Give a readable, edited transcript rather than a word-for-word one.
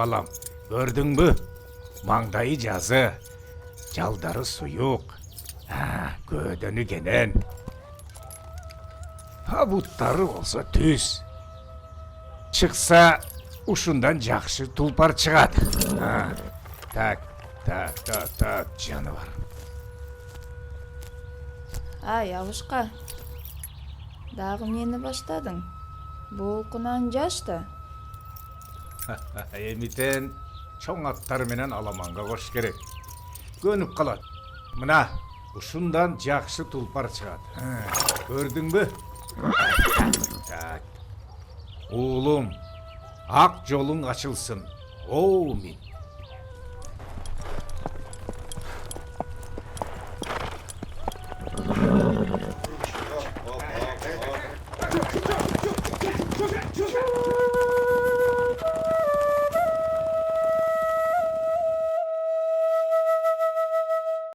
balam. Gördün mü? Mangdayı жазы, жалдары suyuk. Gödөнü genen. Ha buttары olsa түз. Çıksa ушундан жакшы тулпар чыгат. Так, жаныбар. Ай, Абышка. Дагы эмнени баштадың? Болкунан жашты. Эмитен чоң аттар менен аламанга кош керек. Көнүп калат. Мына ушундан жакшы тулпар чыгат. Көрдүңбү? Так. Уулум, ак жолуң ачылсын. Оумин.